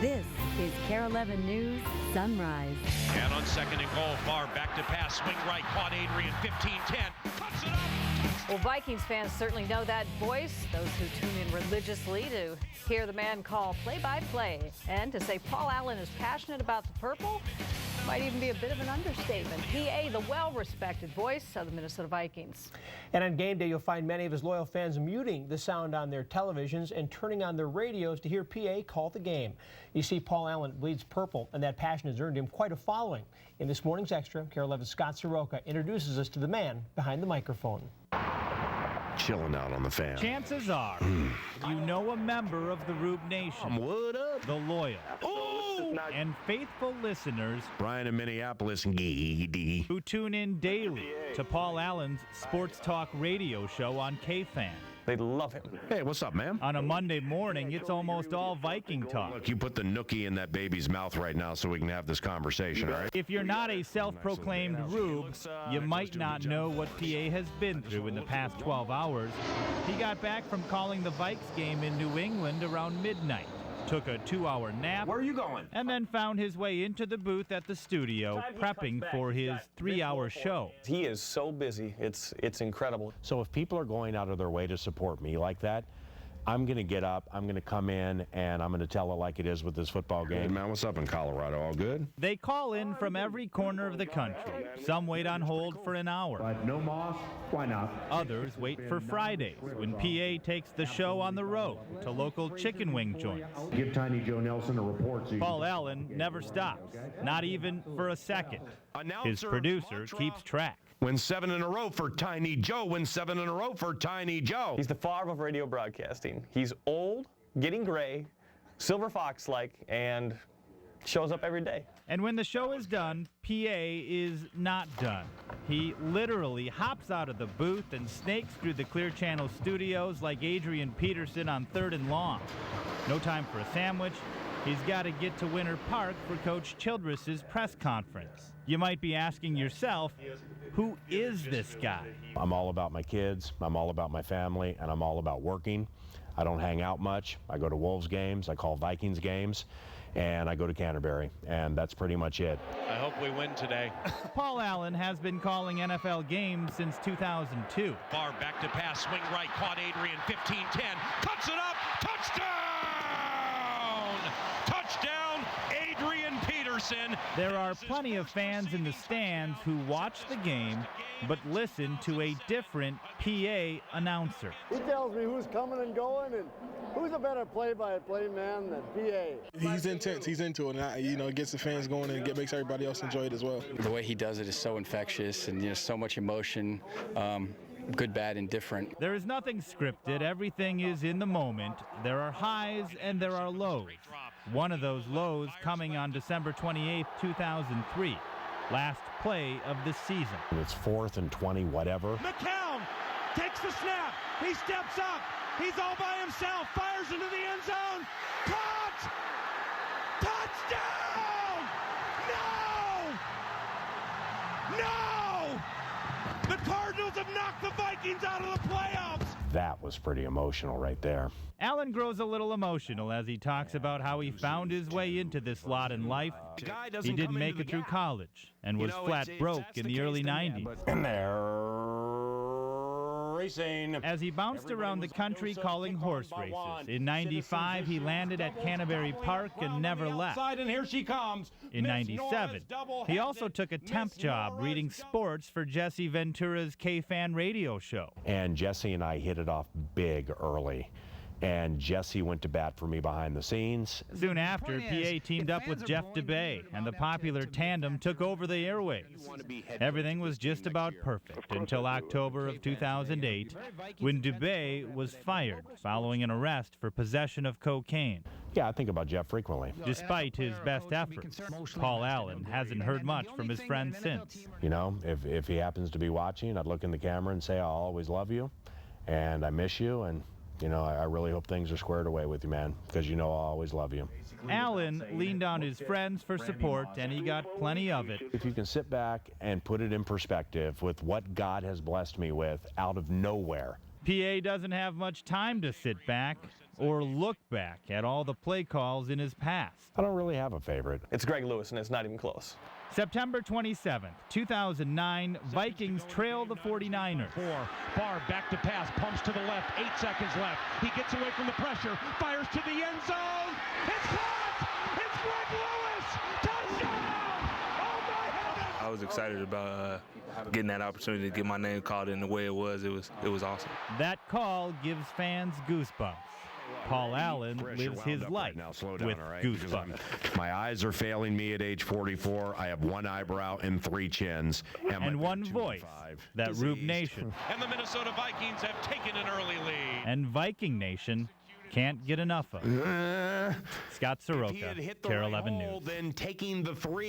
This is KARE-11 News Sunrise. And on second and goal, far back to pass, swing right, caught Adrian, 15-10, cuts it up. Well, Vikings fans certainly know that voice, those who tune in religiously to hear the man call play-by-play. And to say Paul Allen is passionate about the purple might even be a bit of an understatement. PA, the well-respected voice of the Minnesota Vikings. And on game day, you'll find many of his loyal fans muting the sound on their televisions and turning on their radios to hear PA call the game. You see, Paul Allen bleeds purple, and that passion has earned him quite a following. In this morning's Extra, KARE-11's Scott Soroka introduces us to the man behind the microphone. Chilling out on the fan. Chances are you know a member of the Rube Nation. What up? The loyal and faithful listeners Brian in Minneapolis, who tune in daily to Paul Allen's sports talk radio show on KFAN. They love him. Hey, what's up, man? On a Monday morning, it's almost all Viking talk. Look, you put the nookie in that baby's mouth right now so we can have this conversation, all right? If you're not a self-proclaimed Rube, you might not know what PA has been through in the past 12 hours. He got back from calling the Vikes game in New England around midnight, took a 2-hour nap. Where are you going? And then found his way into the booth at the studio, prepping for his 3-hour show. He is so busy. It's incredible. So if people are going out of their way to support me like that, I'm going to get up, I'm going to come in, and I'm going to tell it like it is with this football game. Hey, man, what's up in Colorado? All good? They call in from every corner of the country. Some wait on hold for an hour. But no moss, why not? Others wait for Fridays, when PA takes the show on the road to local chicken wing joints. Give Tiny Joe Nelson a report. So Paul Allen never stops, not even for a second. His producer keeps track. Win 7 in a row for Tiny Joe. Win 7 in a row for Tiny Joe. He's the Favre of radio broadcasting. He's old, getting gray, silver fox-like, and shows up every day. And when the show is done, PA is not done. He literally hops out of the booth and snakes through the Clear Channel studios like Adrian Peterson on 3rd and Long. No time for a sandwich. He's got to get to Winter Park for Coach Childress's press conference. You might be asking yourself, who is this guy? I'm all about my kids, I'm all about my family, and I'm all about working. I don't hang out much. I go to Wolves games, I call Vikings games, and I go to Canterbury, and that's pretty much it. I hope we win today. Paul Allen has been calling NFL games since 2002. Far back to pass, swing right, caught Adrian, 15-10, cuts it up, touchdown! Touchdown, Adrian Peterson. There are plenty of fans in the stands who watch the game but listen to a different PA announcer. He tells me who's coming and going, and who's a better play-by-play man than PA. He's intense. He's into it, and it gets the fans going and makes everybody else enjoy it as well. The way he does it is so infectious, and so much emotion. Good, bad, and different. There is nothing scripted. Everything is in the moment. There are highs and there are lows. One of those lows coming on December 28th, 2003. Last play of the season. It's 4th and 20, whatever. McCown takes the snap. He steps up. He's all by himself. Fires into the end zone. Caught! Touchdown! No! No! The Cardinals have knocked the Vikings out of the playoffs. That was pretty emotional right there. Allen grows a little emotional as he talks about how he found his way into this lot in life. He didn't make it through college and was flat broke in the early 90s. And they're racing. As he bounced around the country calling horse races. In 95, he landed at Canterbury Park and never left. And here she comes. In 97, he also took a temp job reading sports for Jesse Ventura's KFAN radio show. And Jesse and I hit it off big early. And Jesse went to bat for me behind the scenes. Soon after, PA teamed up with Jeff DeBay, and the popular tandem took over the airwaves. Everything was just about perfect until October of 2008, when DeBay was fired following an arrest for possession of cocaine. Yeah, I think about Jeff frequently. Despite his best efforts, Paul Allen hasn't heard much from his friend since. You know, if he happens to be watching, I'd look in the camera and say, I'll always love you, and I miss you, and I really hope things are squared away with you, man, because I'll always love you. Allen leaned on his friends for support, and he got plenty of it. If you can sit back and put it in perspective with what God has blessed me with out of nowhere. PA doesn't have much time to sit back. or look back at all the play calls in his past. I don't really have a favorite. It's Greg Lewis, and it's not even close. September 27th, 2009, Vikings trail the 49ers. Barr back to pass, pumps to the left, 8 seconds left. He gets away from the pressure, fires to the end zone. It's caught! It's Greg Lewis! Touchdown! Oh my heavens! I was excited about getting that opportunity to get my name called in the way it was. It was awesome. That call gives fans goosebumps. Paul Allen lives his life with goosebumps. My eyes are failing me at age 44. I have one eyebrow and 3 chins. And one voice, that Rube Nation. And the Minnesota Vikings have taken an early lead. And Viking Nation can't get enough of. Scott Soroka, KARE-11 News. Then taking the 3.